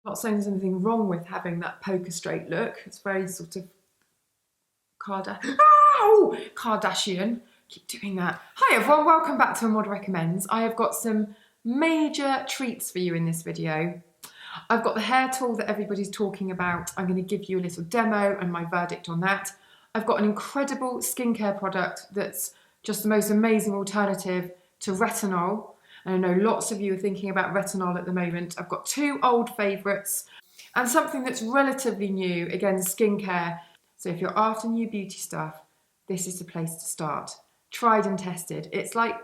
Not saying there's anything wrong with having that poker straight look. It's very sort of Kardashian. Keep doing that. Hi everyone, welcome back to A Mod Recommends. I have got some major treats for you in this video. I've got the hair tool that everybody's talking about. I'm going to give you a little demo and my verdict on that. I've got an incredible skincare product that's just the most amazing alternative to retinol. And I know lots of you are thinking about retinol at the moment. I've got two old favourites and something that's relatively new, again, skincare. So if you're after new beauty stuff, this is the place to start. Tried and tested. It's like,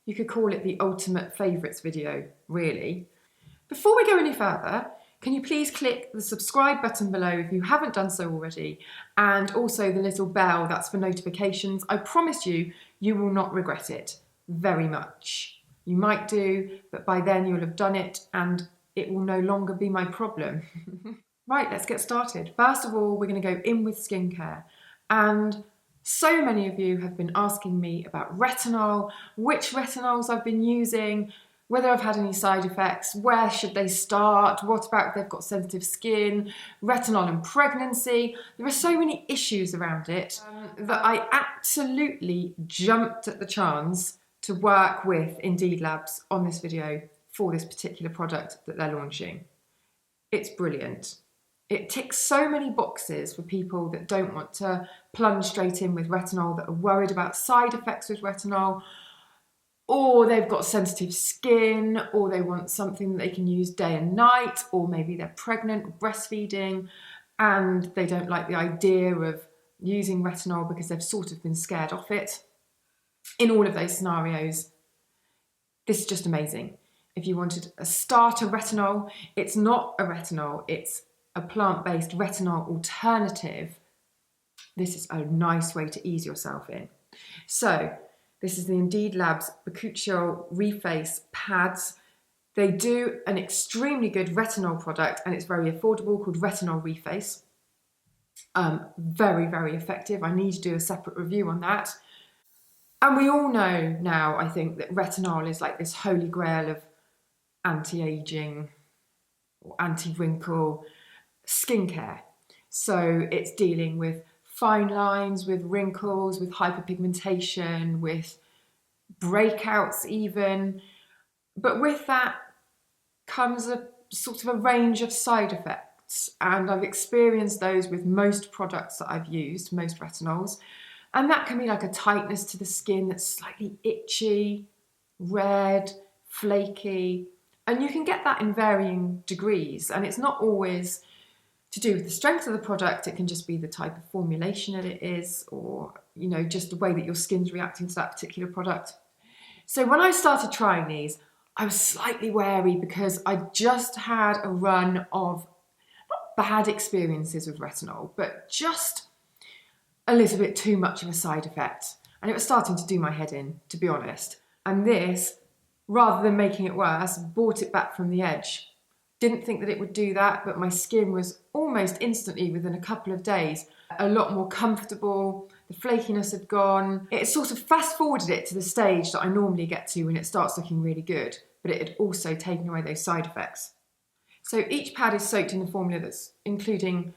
you could call it the ultimate favourites video, really. Before we go any further, can you please click the subscribe button below if you haven't done so already, and also the little bell, that's for notifications. I promise you, you will not regret it very much. You might do, but by then you'll have done it and it will no longer be my problem. Right, let's get started. First of all, we're going to go in with skincare. And so many of you have been asking me about retinol, which retinols I've been using, whether I've had any side effects, where should they start, what about if they've got sensitive skin, retinol and pregnancy. There are so many issues around it that I absolutely jumped at the chance to work with Indeed Labs on this video for this particular product that they're launching. It's brilliant. It ticks so many boxes for people that don't want to plunge straight in with retinol, that are worried about side effects with retinol, or they've got sensitive skin, or they want something that they can use day and night, or maybe they're pregnant or breastfeeding and they don't like the idea of using retinol because they've sort of been scared off it. In all of those scenarios, this is just amazing. If you wanted a starter retinol, it's not a retinol, it's a plant-based retinol alternative. This is a nice way to ease yourself in. So this is the Indeed Labs Bakuchiol Reface Pads. They do an extremely good retinol product and it's very affordable, called Retinol Reface. Very, very effective. I need to do a separate review on that. And we all know now, I think, that retinol is like this holy grail of anti-aging or anti-wrinkle skincare. So it's dealing with fine lines, with wrinkles, with hyperpigmentation, with breakouts even. But with that comes a sort of a range of side effects. And I've experienced those with most products that I've used, most retinols. And that can be like a tightness to the skin that's slightly itchy, red, flaky. And you can get that in varying degrees. And it's not always to do with the strength of the product. It can just be the type of formulation that it is, or, you know, just the way that your skin's reacting to that particular product. So when I started trying these, I was slightly wary because I just had a run of not bad experiences with retinol, but just a little bit too much of a side effect. And it was starting to do my head in, to be honest. And this, rather than making it worse, brought it back from the edge. Didn't think that it would do that, but my skin was almost instantly, within a couple of days, a lot more comfortable. The flakiness had gone. It sort of fast forwarded it to the stage that I normally get to when it starts looking really good, but it had also taken away those side effects. So each pad is soaked in the formula that's including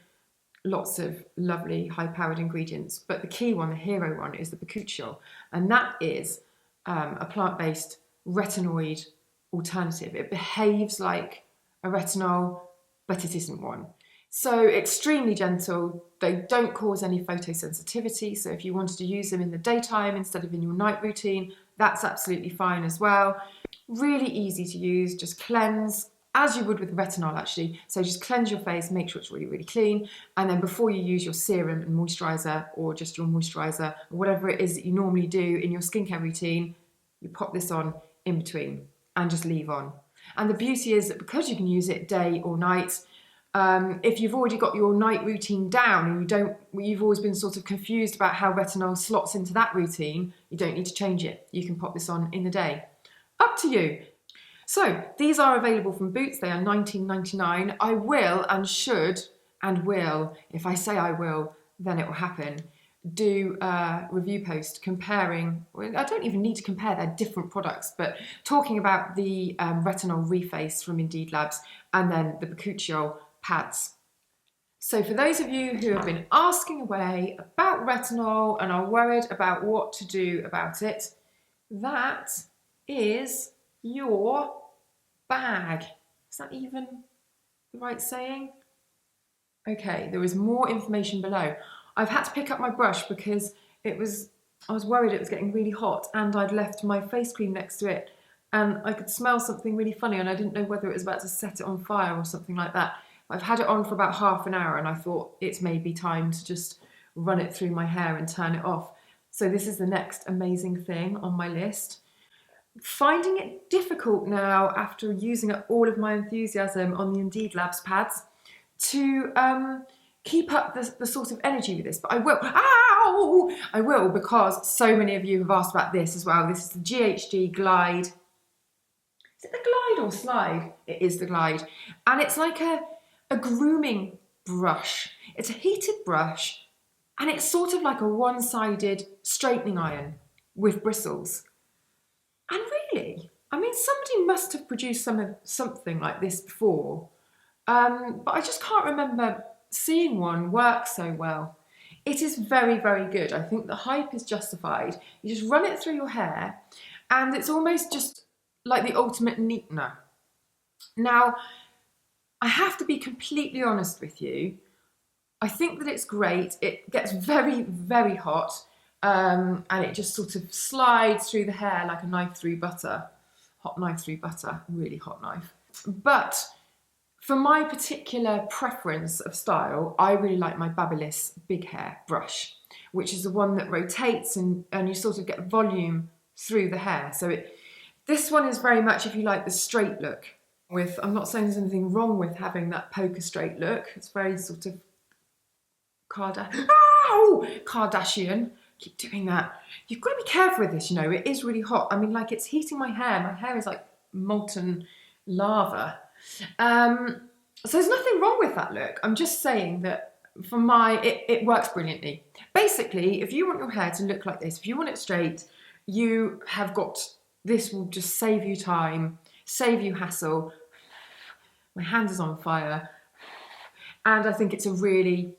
lots of lovely high-powered ingredients, but the key one, the hero one, is the Bakuchiol, and that is a plant-based retinoid alternative. It behaves like a retinol, but it isn't one. So extremely gentle. They don't cause any photosensitivity, so if you wanted to use them in the daytime instead of in your night routine, that's absolutely fine as well. Really easy to use. Just cleanse, as you would with retinol actually. So just cleanse your face, make sure it's really, really clean. And then before you use your serum and moisturiser, or just your moisturiser, or whatever it is that you normally do in your skincare routine, you pop this on in between and just leave on. And the beauty is that because you can use it day or night, if you've already got your night routine down and you've always been sort of confused about how retinol slots into that routine, you don't need to change it. You can pop this on in the day. Up to you. So these are available from Boots. They are $19.99. I will and should and will, if I say I will, then it will happen, do a review post comparing, well, I don't even need to compare, they're different products, but talking about the retinol reface from Indeed Labs and then the bakuchiol pads. So for those of you who have been asking away about retinol and are worried about what to do about it, that is your bag. Is that even the right saying? Okay, there is more information below. I've had to pick up my brush because I was worried it was getting really hot and I'd left my face cream next to it and I could smell something really funny and I didn't know whether it was about to set it on fire or something like that. I've had it on for about half an hour and I thought it's maybe time to just run it through my hair and turn it off. So this is the next amazing thing on my list. Finding it difficult now after using up all of my enthusiasm on the Indeed Labs pads to keep up the sort of energy with this, but I will. Ow! I will, because so many of you have asked about this as well. This is the GHD Glide. Is it the Glide or Slide? It is the Glide. And it's like a grooming brush. It's a heated brush, and it's sort of like a one-sided straightening iron with bristles. And really, I mean, somebody must have produced something like this before, but I just can't remember seeing one work so well. It is very, very good. I think the hype is justified. You just run it through your hair and it's almost just like the ultimate neatener. Now, I have to be completely honest with you. I think that it's great. It gets very, very hot and it just sort of slides through the hair like a knife through butter. Hot knife through butter, really hot knife. But for my particular preference of style, I really like my Babyliss big hair brush, which is the one that rotates and you sort of get volume through the hair. So this one is very much, if you like, the straight look. I'm not saying there's anything wrong with having that poker straight look. It's very sort of Kardashian. Keep doing that. You've got to be careful with this, you know, it is really hot. I mean, like, it's heating my hair. My hair is like molten lava. So there's nothing wrong with that look. I'm just saying that for it works brilliantly. Basically, if you want your hair to look like this, if you want it straight, you have got, this will just save you time, save you hassle. My hand is on fire. And I think it's a really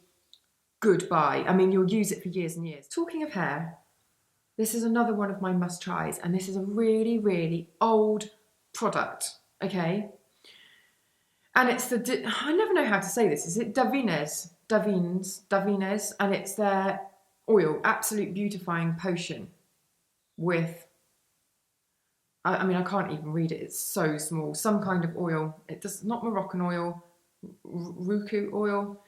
good buy. I mean, you'll use it for years and years. Talking of hair, this is another one of my must tries, and this is a really, really old product, okay? And it's I never know how to say this. Is it Davines, and it's their oil, Absolute Beautifying Potion with, I mean, I can't even read it. It's so small. Some kind of oil. Not Moroccan oil, Ruku oil.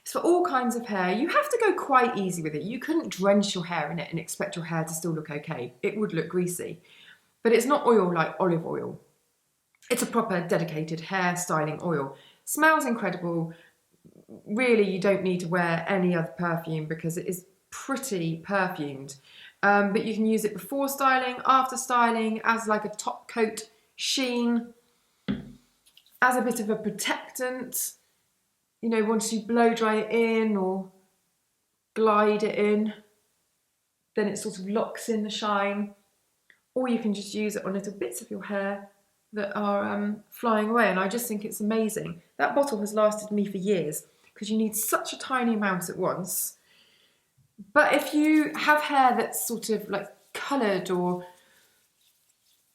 It's for all kinds of hair. You have to go quite easy with it. You couldn't drench your hair in it and expect your hair to still look okay. It would look greasy. But it's not oil like olive oil. It's a proper dedicated hair styling oil. Smells incredible. Really, you don't need to wear any other perfume because it is pretty perfumed. But you can use it before styling, after styling, as like a top coat sheen, as a bit of a protectant. You know, once you blow dry it in or glide it in, then it sort of locks in the shine. Or you can just use it on little bits of your hair that are flying away. And I just think it's amazing. That bottle has lasted me for years because you need such a tiny amount at once. But if you have hair that's sort of like coloured or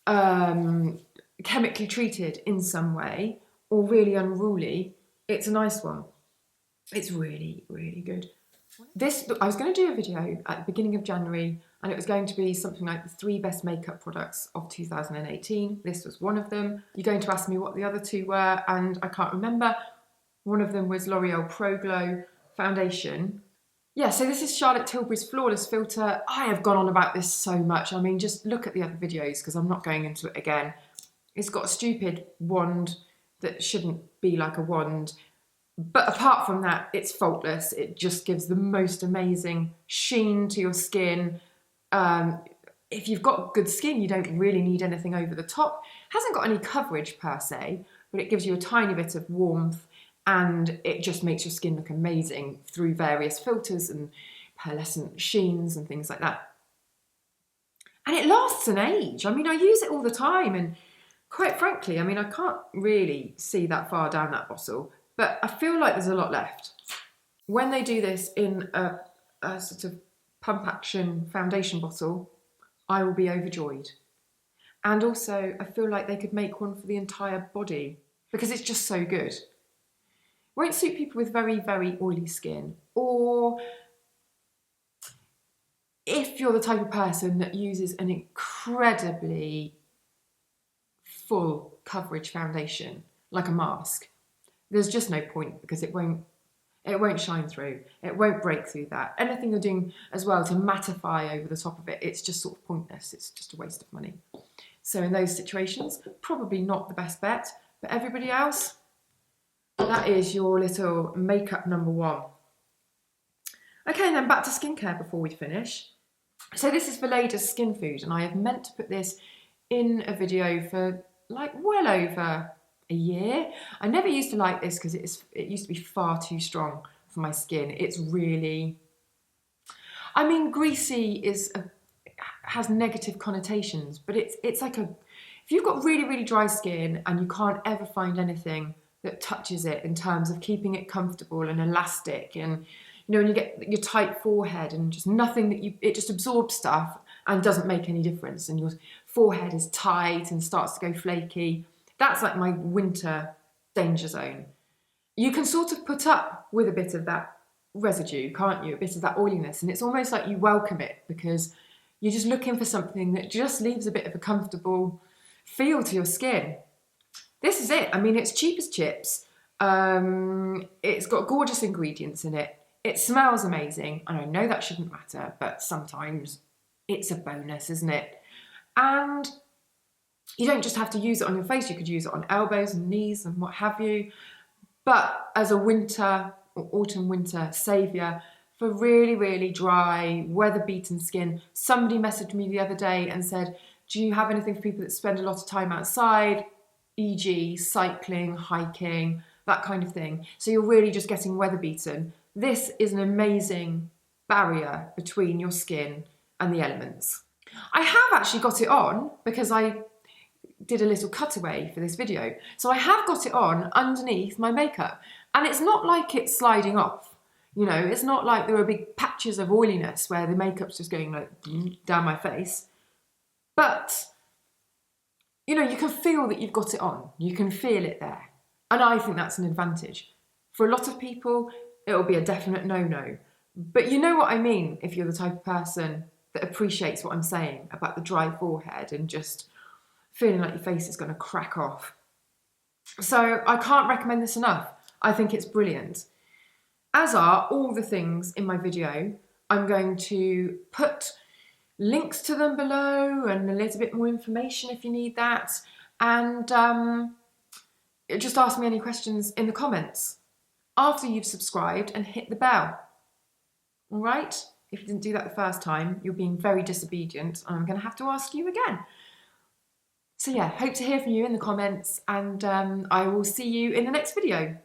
chemically treated in some way or really unruly, it's a nice one. It's really, really good. I was going to do a video at the beginning of January and it was going to be something like the 3 best makeup products of 2018. This was one of them. You're going to ask me what the other 2 were and I can't remember. One of them was L'Oreal Pro Glow Foundation. Yeah, so this is Charlotte Tilbury's Flawless Filter. I have gone on about this so much. I mean, just look at the other videos because I'm not going into it again. It's got a stupid wand that shouldn't be like a wand. But apart from that, it's faultless. It just gives the most amazing sheen to your skin. If you've got good skin, you don't really need anything over the top. It hasn't got any coverage per se, but it gives you a tiny bit of warmth and it just makes your skin look amazing through various filters and pearlescent sheens and things like that. And it lasts an age. I mean, I use it all the time, and quite frankly, I mean, I can't really see that far down that bottle, but I feel like there's a lot left. When they do this in a sort of pump action foundation bottle, I will be overjoyed. And also, I feel like they could make one for the entire body because it's just so good. Won't suit people with very, very oily skin, or if you're the type of person that uses an incredibly full coverage foundation, like a mask, there's just no point because it won't shine through. It won't break through that. Anything you're doing as well to mattify over the top of it, it's just sort of pointless. It's just a waste of money. So in those situations, probably not the best bet, but everybody else, that is your little makeup number one. Okay, and then back to skincare before we finish. So this is Verleda's Skin Food, and I have meant to put this in a video for like well over a year. I never used to like this because it used to be far too strong for my skin. It's really, I mean, greasy has negative connotations, but it's like if you've got really, really dry skin and you can't ever find anything that touches it in terms of keeping it comfortable and elastic, and you know, when you get your tight forehead and just nothing it just absorbs stuff and doesn't make any difference, and your forehead is tight and starts to go flaky, that's like my winter danger zone. You can sort of put up with a bit of that residue, can't you? A bit of that oiliness, and it's almost like you welcome it because you're just looking for something that just leaves a bit of a comfortable feel to your skin. This is it. I mean, it's cheap as chips. It's got gorgeous ingredients in it. It smells amazing, and I know that shouldn't matter, but sometimes it's a bonus, isn't it? And you don't just have to use it on your face, you could use it on elbows and knees and what have you. But as a winter or autumn-winter saviour for really, really dry, weather-beaten skin, somebody messaged me the other day and said, do you have anything for people that spend a lot of time outside, e.g. cycling, hiking, that kind of thing? So you're really just getting weather-beaten. This is an amazing barrier between your skin and the elements. I have actually got it on because I did a little cutaway for this video. So I have got it on underneath my makeup, and it's not like it's sliding off. You know, it's not like there are big patches of oiliness where the makeup's just going like down my face. But, you know, you can feel that you've got it on. You can feel it there. And I think that's an advantage. For a lot of people, it'll be a definite no-no. But you know what I mean if you're the type of person that appreciates what I'm saying about the dry forehead and just feeling like your face is going to crack off. So I can't recommend this enough. I think it's brilliant. As are all the things in my video. I'm going to put links to them below and a little bit more information if you need that. And just ask me any questions in the comments after you've subscribed and hit the bell. All right? If you didn't do that the first time, you're being very disobedient, and I'm going to have to ask you again. So yeah, hope to hear from you in the comments, and I will see you in the next video.